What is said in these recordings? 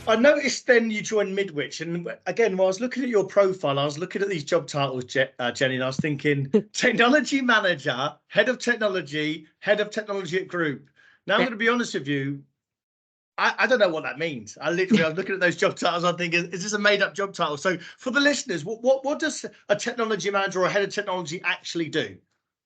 I noticed then you joined Midwich, and again, while I was looking at your profile, I was looking at these job titles, Jenny, and I was thinking technology manager, head of technology at group. Now, I'm going to be honest with you, I don't know what that means. I was looking at those job titles, I'm thinking, is this a made up job title? So for the listeners, what does a technology manager or a head of technology actually do?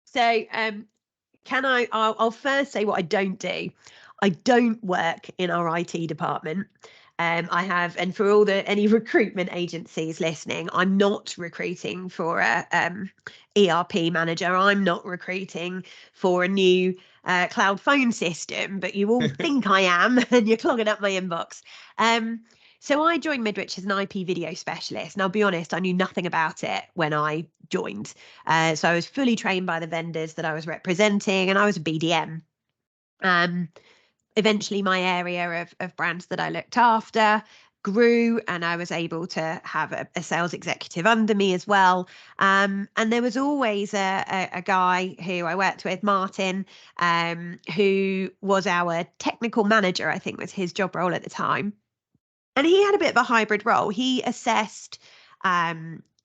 So I'll first say what I don't do. I don't work in our IT department. I have, and for any recruitment agencies listening, I'm not recruiting for a ERP manager. I'm not recruiting for a new cloud phone system, but you all think I am, and you're clogging up my inbox. So I joined Midwich as an IP video specialist. And I'll be honest, I knew nothing about it when I joined. So I was fully trained by the vendors that I was representing, and I was a BDM. Eventually, my area of brands that I looked after grew, and I was able to have a sales executive under me as well. And there was always a guy who I worked with, Martin, who was our technical manager, I think was his job role at the time. And he had a bit of a hybrid role. He assessed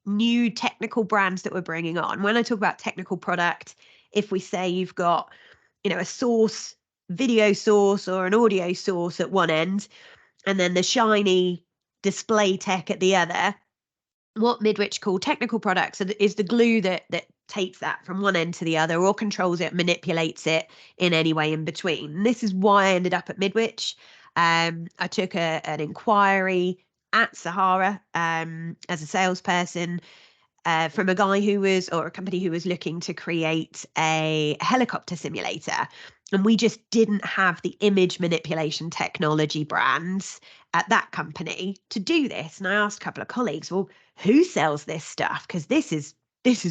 new technical brands that we're bringing on. When I talk about technical product, if we say you've got, a source, video source or an audio source at one end, and then the shiny display tech at the other, what Midwich call technical products is the glue that takes that from one end to the other, or controls it, manipulates it in any way in between. And this is why I ended up at Midwich. I took an inquiry at Sahara as a salesperson from a guy or a company who was looking to create a helicopter simulator. And we just didn't have the image manipulation technology brands at that company to do this. And I asked a couple of colleagues, well, who sells this stuff? Because this is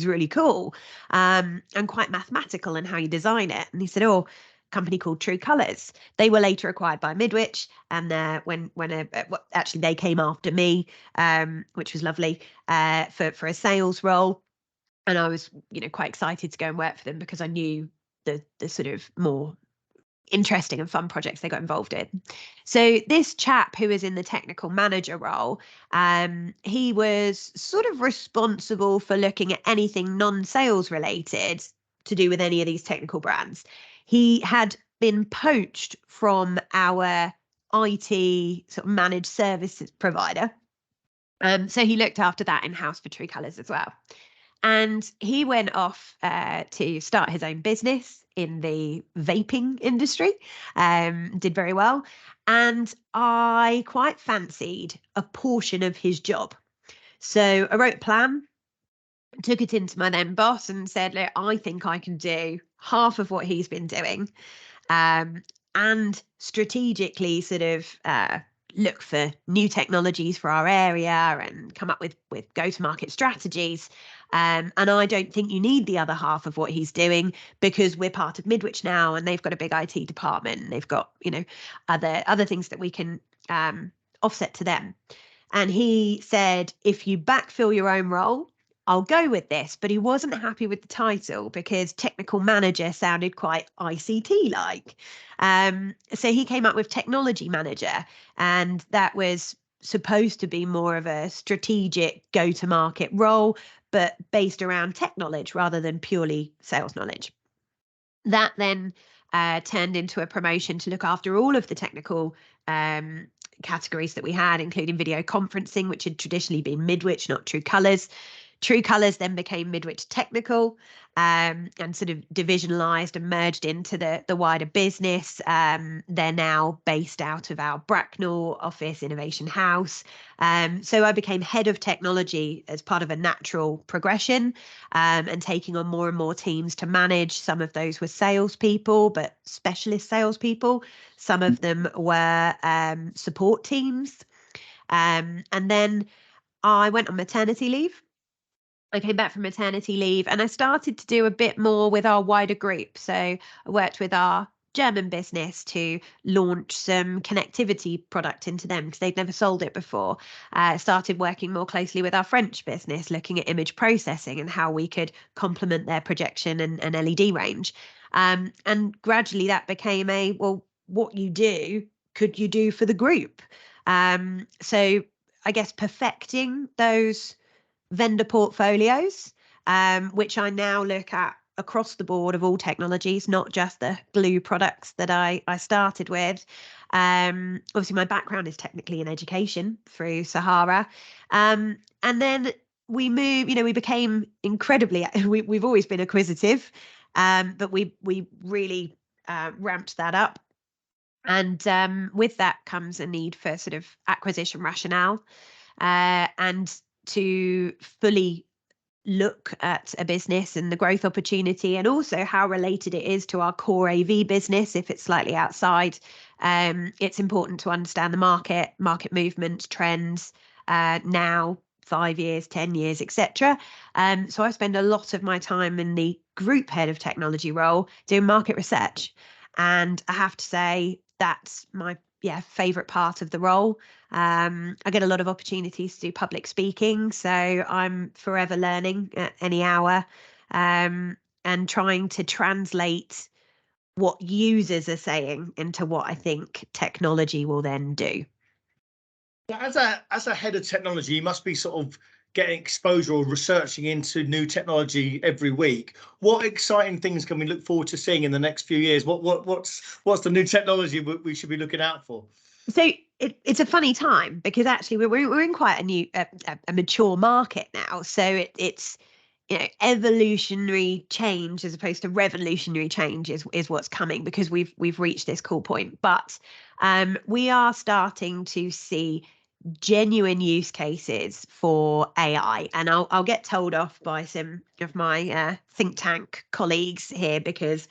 really cool and quite mathematical in how you design it. And he said, oh, company called True Colours. They were later acquired by Midwich, and actually they came after me, which was lovely for a sales role. And I was, quite excited to go and work for them because I knew the sort of more interesting and fun projects they got involved in. So this chap who was in the technical manager role, he was sort of responsible for looking at anything non-sales related to do with any of these technical brands. He had been poached from our IT sort of managed services provider. So he looked after that in-house for True Colours as well. And he went off to start his own business in the vaping industry, did very well. And I quite fancied a portion of his job. So I wrote a plan, took it into my then boss and said, look, I think I can do half of what he's been doing, and strategically sort of look for new technologies for our area and come up with go-to-market strategies. And I don't think you need the other half of what he's doing, because we're part of Midwich now, and they've got a big IT department, and they've got, other things that we can offset to them. And he said, if you backfill your own role, I'll go with this. But he wasn't happy with the title because technical manager sounded quite ICT like. So he came up with technology manager, and that was supposed to be more of a strategic go-to-market role, but based around tech knowledge rather than purely sales knowledge. That then turned into a promotion to look after all of the technical categories that we had, including video conferencing, which had traditionally been Midwich, not True Colours. True Colours then became Midwich Technical, and sort of divisionalized and merged into the wider business. They're now based out of our Bracknell office, Innovation House. So I became head of technology as part of a natural progression, and taking on more and more teams to manage. Some of those were salespeople, but specialist salespeople. Some of them were support teams. And then I went on maternity leave. I came back from maternity leave, and I started to do a bit more with our wider group. So I worked with our German business to launch some connectivity product into them because they'd never sold it before. Started working more closely with our French business, looking at image processing and how we could complement their projection and LED range. And gradually that became what you do, could you do for the group? So I guess perfecting those vendor portfolios, which I now look at across the board of all technologies, not just the glue products that I started with. Obviously, my background is technically in education through Sahara. And then we became incredibly, we've always been acquisitive, but we really ramped that up. And with that comes a need for sort of acquisition rationale, and to fully look at a business and the growth opportunity, and also how related it is to our core AV business. If it's slightly outside, it's important to understand the market movement, trends, now 5 years, 10 years, etc. So I spend a lot of my time in the group head of technology role doing market research, and I have to say that's my favorite part of the role. I get a lot of opportunities to do public speaking, so I'm forever learning at any hour, and trying to translate what users are saying into what I think technology will then do. As a head of technology, you must be sort of getting exposure or researching into new technology every week. What exciting things can we look forward to seeing in the next few years? What's the new technology we should be looking out for? So it's a funny time, because actually we're in quite a mature market now. So it's evolutionary change as opposed to revolutionary change is what's coming, because we've reached this cool point. But we are starting to see genuine use cases for AI, and I'll get told off by some of my think tank colleagues here, because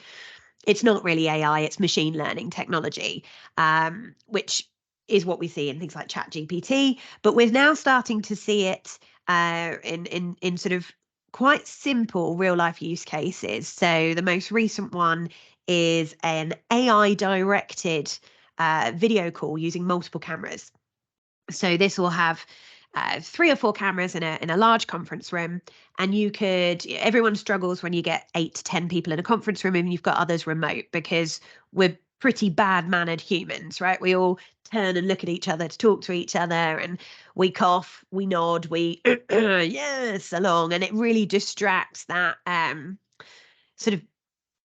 it's not really AI, it's machine learning technology, which is what we see in things like ChatGPT. But we're now starting to see it in sort of quite simple real life use cases. So the most recent one is an AI directed video call using multiple cameras. So this will have 3 or 4 cameras in a large conference room, and everyone struggles when you get 8 to 10 people in a conference room and you've got others remote, because we're pretty bad mannered humans, right? We all turn and look at each other to talk to each other, and we cough, we nod, we yes along, and it really distracts that sort of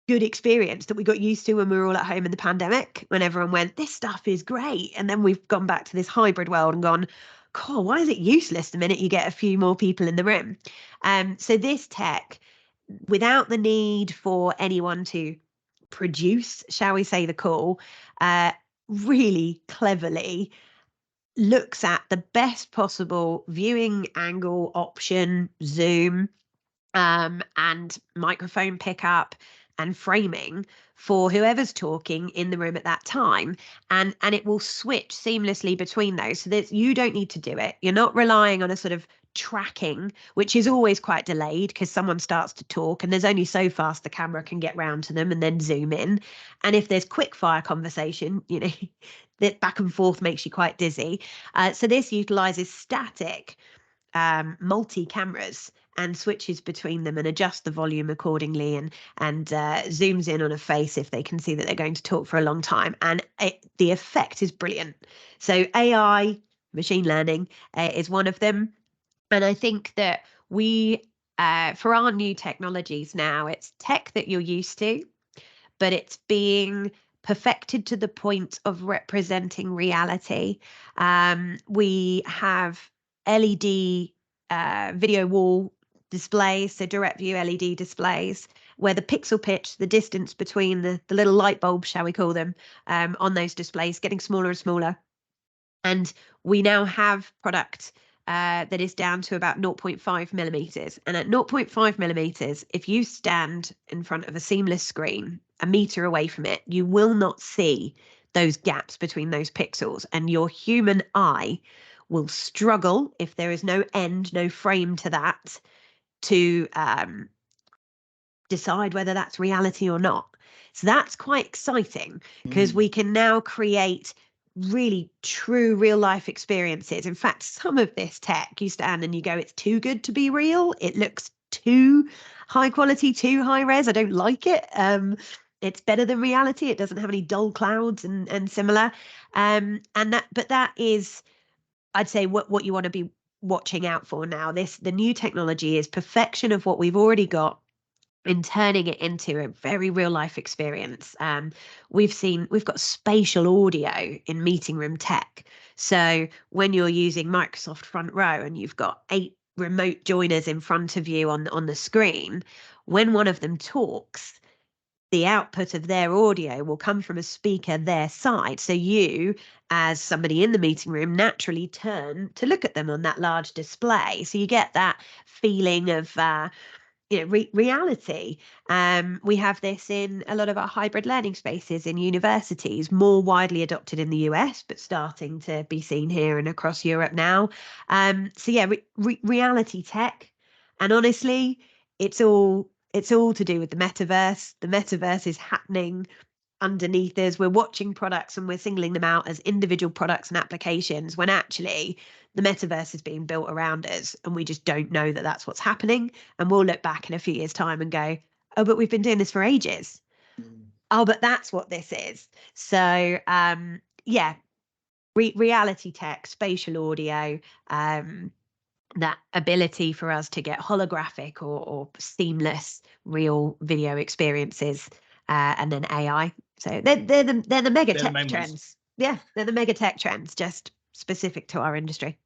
good experience that we got used to when we were all at home in the pandemic, when everyone went, this stuff is great. And then we've gone back to this hybrid world and gone, cool, why is it useless the minute you get a few more people in the room? So this tech, without the need for anyone to produce, shall we say, the call, really cleverly looks at the best possible viewing angle option, zoom, and microphone pickup and framing for whoever's talking in the room at that time, and it will switch seamlessly between those, so that you don't need to do it. You're not relying on a sort of tracking, which is always quite delayed, because someone starts to talk and there's only so fast the camera can get round to them and then zoom in. And if there's quick fire conversation, that back and forth makes you quite dizzy. So this utilizes static multi cameras and switches between them and adjusts the volume accordingly, and zooms in on a face if they can see that they're going to talk for a long time. And the effect is brilliant. So AI, machine learning, is one of them. And I think that we, for our new technologies now, it's tech that you're used to, but it's being perfected to the point of representing reality. We have LED video wall displays, so direct view LED displays, where the pixel pitch, the distance between the little light bulbs, shall we call them, on those displays, getting smaller and smaller. And we now have product that is down to about 0.5 millimeters. And at 0.5 millimeters, if you stand in front of a seamless screen a meter away from it, you will not see those gaps between those pixels. And your human eye will struggle, if there is no end, no frame to that, to decide whether that's reality or not. So that's quite exciting, because we can now create really true real life experiences. In fact, some of this tech, you stand and you go, it's too good to be real. It looks too high quality, too high res. I don't like it. it's better than reality. It doesn't have any dull clouds and similar. But that is, I'd say, what you want to be watching out for now. The new technology is perfection of what we've already got and turning it into a very real life experience. We've got spatial audio in meeting room tech. So when you're using Microsoft Front Row and you've got 8 remote joiners in front of you on the screen, when one of them talks, the output of their audio will come from a speaker their side. So you, as somebody in the meeting room, naturally turn to look at them on that large display. So you get that feeling of reality. We have this in a lot of our hybrid learning spaces in universities, more widely adopted in the US, but starting to be seen here and across Europe now. Reality tech. And honestly, it's all to do with the metaverse. The metaverse is happening underneath us. We're watching products and we're singling them out as individual products and applications, when actually the metaverse is being built around us and we just don't know that that's what's happening. And we'll look back in a few years' time and go, oh, but we've been doing this for ages. Oh, but that's what this is. So reality tech, spatial audio, that ability for us to get holographic or seamless real video experiences, and then AI. So they're the mega tech trends. Yeah, they're the mega tech trends, just specific to our industry.